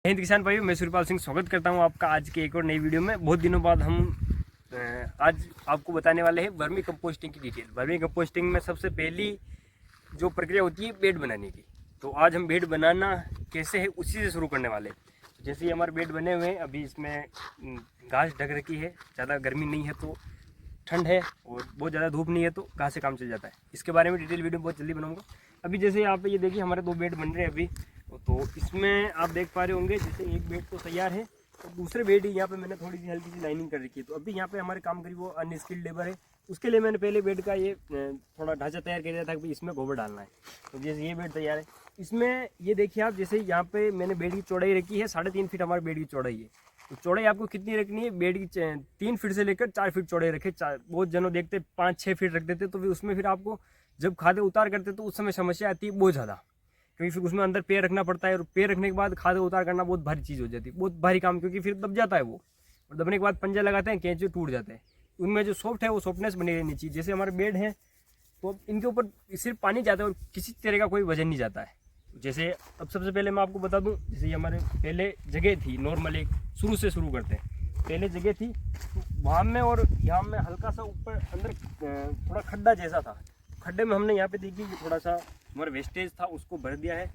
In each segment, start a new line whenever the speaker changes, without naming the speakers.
हिंद किसान भाइयों, मैं सूर्यपाल सिंह स्वागत करता हूं आपका आज के एक और नई वीडियो में। बहुत दिनों बाद हम आज आपको बताने वाले हैं वर्मी कंपोस्टिंग की डिटेल। वर्मी कंपोस्टिंग में सबसे पहली जो प्रक्रिया होती है बेड बनाने की, तो आज हम बेड बनाना कैसे है उसी से शुरू करने वाले हैं। जैसे ही हमारे बेड बने हुए हैं, अभी इसमें घास ढक रखी है, ज़्यादा गर्मी नहीं है तो ठंड है और बहुत ज़्यादा धूप नहीं है तो घास से काम चल जाता है। इसके बारे में डिटेल वीडियो बहुत जल्दी बनाऊंगा। अभी जैसे यहाँ पे ये देखिए हमारे दो बेड बन रहे हैं अभी, तो इसमें आप देख पा रहे होंगे जैसे एक बेड तो तैयार है और दूसरे बेड यहाँ पे मैंने थोड़ी सी हल्की सी लाइनिंग कर रखी है। तो अभी यहाँ पे हमारे काम करी वो अनस्किल्ड लेबर है, उसके लिए मैंने पहले बेड का ये थोड़ा ढांचा तैयार कर दिया था कि इसमें गोबर डालना है। तो जैसे ये बेड तैयार है, इसमें ये देखिए आप, जैसे यहाँ पे मैंने बेड की चौड़ाई रखी है 3.5 फीट हमारे बेड की चौड़ाई है। तो चौड़ाई आपको कितनी रखनी है? बेड की 3 फीट से लेकर 4 फीट चौड़ाई रखे। बहुत जनों देखते 5-6 फीट रख देते, तो फिर उसमें फिर आपको जब खादे उतार करते तो उस समय समस्या आती है बहुत ज़्यादा, क्योंकि फिर उसमें अंदर पैर रखना पड़ता है और पैर रखने के बाद खादे उतार करना बहुत भारी चीज़ हो जाती है, बहुत भारी काम, क्योंकि फिर दब जाता है वो, और दबने के बाद पंजा लगाते हैं, कैंचे टूट जाते हैं। उनमें जो सॉफ्ट है वो सॉफ्टनेस बनी रहनी चाहिए। जैसे हमारे बेड है तो इनके ऊपर सिर्फ पानी जाता है और किसी तरह का कोई वजन नहीं जाता है। जैसे अब सबसे पहले मैं आपको बता दूं, जैसे ये हमारे पहले जगह थी, नॉर्मल एक शुरू से शुरू करते हैं, पहले जगह थी तो वहाँ में और यहाँ में हल्का सा ऊपर अंदर थोड़ा खड्डा जैसा था। खड्डे में हमने यहाँ पे देखिए थोड़ा सा हमारा वेस्टेज था उसको भर दिया है।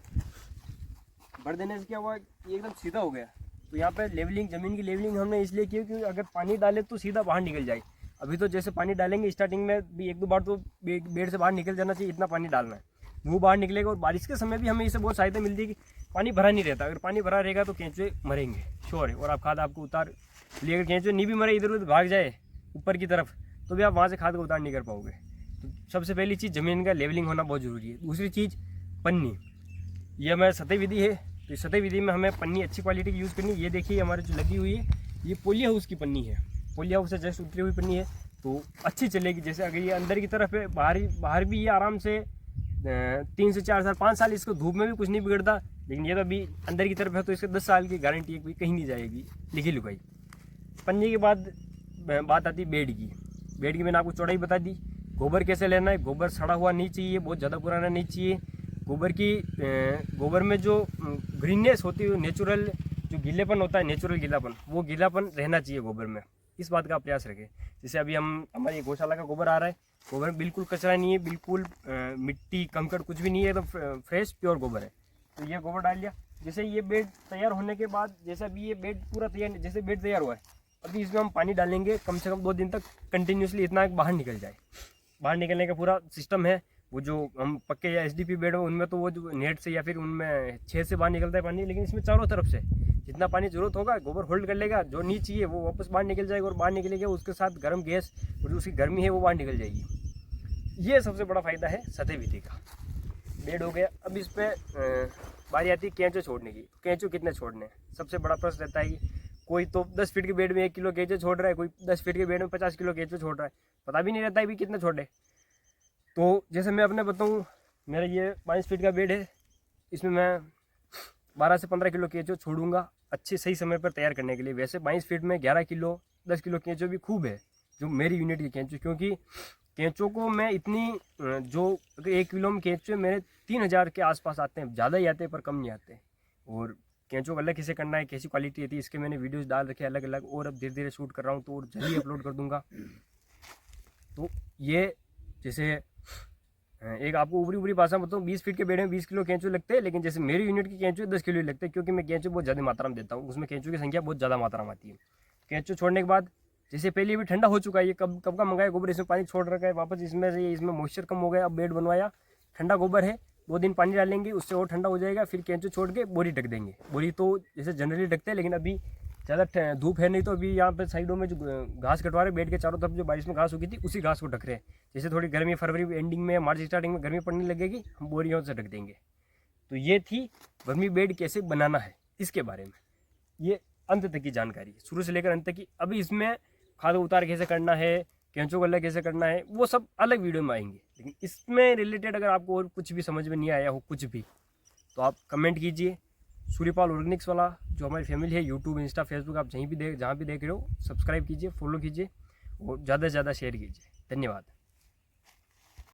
भर देने से क्या हुआ, ये एकदम सीधा हो गया। तो यहाँ पे लेवलिंग, ज़मीन की लेवलिंग हमने इसलिए की क्योंकि अगर पानी डाले तो सीधा बाहर निकल जाए। अभी तो जैसे पानी डालेंगे स्टार्टिंग में भी 1-2 बार तो बेड से बाहर निकल जाना चाहिए, इतना पानी डालना है, वो बाहर निकलेगा। और बारिश के समय भी हमें इससे बहुत सहायता मिलती है कि पानी भरा नहीं रहता। अगर पानी भरा रहेगा तो केंचुए मरेंगे, श्योर है। और आप खाद आपको उतार लिए, अगर केंचुए नहीं भी मरे, इधर उधर भाग जाए ऊपर की तरफ, तो भी आप वहाँ से खाद को उतार नहीं कर पाओगे। तो सबसे पहली चीज़ ज़मीन का लेवलिंग होना बहुत ज़रूरी है। दूसरी चीज़ पन्नी, ये हमारी सतह विधि है, तो इस सतह विधि में हमें पन्नी अच्छी क्वालिटी की यूज़ करनी है। ये देखिए हमारे जो लगी हुई है ये पोली हाउस की पन्नी है, पोली हाउस से जस्ट उतरी हुई पन्नी है, तो अच्छी चलेगी। जैसे अगर ये अंदर की तरफ है, बाहर भी ये आराम से 3 से 4 साल 5 साल इसको धूप में भी कुछ नहीं बिगड़ता, लेकिन ये तो अभी अंदर की तरफ है तो इसके 10 साल की गारंटी है, कहीं नहीं जाएगी, लिखी लुकाई। पन्नी के बाद बात आती है बेड की। बेड की मैंने आपको चौड़ाई बता दी। गोबर कैसे लेना है? गोबर सड़ा हुआ नहीं चाहिए, बहुत ज़्यादा पुराना नहीं चाहिए। गोबर में जो ग्रीननेस होती है, नेचुरल जो गीलेपन होता है, नेचुरल गीलापन, वो गीलापन रहना चाहिए गोबर में। इस बात का प्रयास रखें। जैसे अभी हमारी गौशाला का गोबर आ रहा है, गोबर में बिल्कुल कचरा नहीं है, बिल्कुल मिट्टी कंकड़ कुछ भी नहीं है, एकदम फ्रेश प्योर गोबर है। तो ये गोबर डाल लिया। जैसे ये बेड तैयार होने के बाद, जैसे अभी ये बेड पूरा तैयार, जैसे बेड तैयार हुआ है, अभी इसमें हम पानी डालेंगे कम से कम 2 दिन तक कंटिन्यूसली, इतना बाहर निकल जाए। बाहर निकलने का पूरा सिस्टम है। वो जो हम पक्के या एसडीपी बेड हो उनमें तो वो जो नेट से या फिर उनमें 6 से बाहर निकलता है पानी, लेकिन इसमें चारों तरफ से जितना पानी जरूरत होगा गोबर होल्ड कर लेगा, जो नहीं चाहिए वो वापस बाहर निकल जाएगा, और बाहर निकलेगा उसके साथ गर्म गैस और जो उसकी गर्मी है वो बाहर निकल जाएगी। ये सबसे बड़ा फायदा है सतह विधि का। बेड हो गया। अब इस पर बारी आती है केंचुए छोड़ने की। केंचुए कितने छोड़ने हैं? सबसे बड़ा प्रश्न रहता है कि कोई तो 10 फीट के बेड में 1 किलो केंचुए छोड़ रहा है, कोई 10 फीट के बेड में 50 किलो केंचुए छोड़ रहा है, पता भी नहीं रहता है भी कितने छोड़े। तो जैसे मैं अपने बताऊँ, मेरा ये 5 फीट का बेड है, इसमें मैं 12 से 15 किलो केंचुए छोड़ूंगा अच्छे सही समय पर तैयार करने के लिए। वैसे 22 फीट में 11 किलो 10 किलो केंचुए भी खूब है जो मेरी यूनिट की केंचुए, क्योंकि केंचुओं को मैं इतनी जो अगर 1 किलो में केंचुए मेरे 3000 के आसपास आते हैं, ज़्यादा ही आते हैं पर कम नहीं आते। और केंचुओं को अलग कैसे करना है, कैसी क्वालिटी रहती है, इसके मैंने वीडियोस डाल रखे अलग अलग, और अब धीरे धीरे शूट कर रहा हूँ तो और जल्दी अपलोड कर दूँगा। तो ये जैसे एक आपको ऊपरी भाषा में बताऊँ, 20 फीट के बेड में 20 किलो केंचुए लगते हैं, लेकिन जैसे मेरी यूनिट की केंचुए 10 किलो ही लगते हैं, क्योंकि मैं केंचुए बहुत ज़्यादा मात्रा में देता हूँ, उसमें केंचुए की संख्या बहुत ज़्यादा मात्रा में आती है। केंचुए छोड़ने के बाद जैसे पहले भी ठंडा हो चुका है, ये कब का मंगाया गोबर, इसमें पानी छोड़ रखा है, वापस इसमें मॉइस्चर कम हो गया, अब बेड बनवाया, ठंडा गोबर है, 2 दिन पानी डालेंगे उससे और ठंडा हो जाएगा, फिर केंचुए छोड़ के बोरी ढक देंगे। बोरी तो जैसे जनरली ढकते हैं, लेकिन अभी ज़्यादा धूप है नहीं, तो अभी यहाँ पे साइडों में जो घास कटवा रहे बेड के चारों तरफ, जो बारिश में घास उगी थी उसी घास को ढक रहे हैं। जैसे थोड़ी गर्मी फरवरी एंडिंग में, मार्च स्टार्टिंग में गर्मी पड़ने लगेगी, हम बोरियों से ढक देंगे। तो ये थी वर्मी बेड कैसे बनाना है, इसके बारे में ये अंत तक की जानकारी, शुरू से लेकर अंत तक की। अभी इसमें खाद उतार कैसे करना है, केंचुओं को अलग कैसे करना है, वो सब अलग वीडियो में आएंगे। लेकिन इसमें रिलेटेड अगर आपको और कुछ भी समझ में नहीं आया हो, कुछ भी, तो आप कमेंट कीजिए। सूर्यपाल ऑर्गेनिक्स वाला जो हमारी फैमिली है, यूट्यूब, इंस्टा, फेसबुक, आप जहाँ भी देख रहे हो सब्सक्राइब कीजिए, फॉलो कीजिए और ज़्यादा से ज़्यादा शेयर कीजिए। धन्यवाद।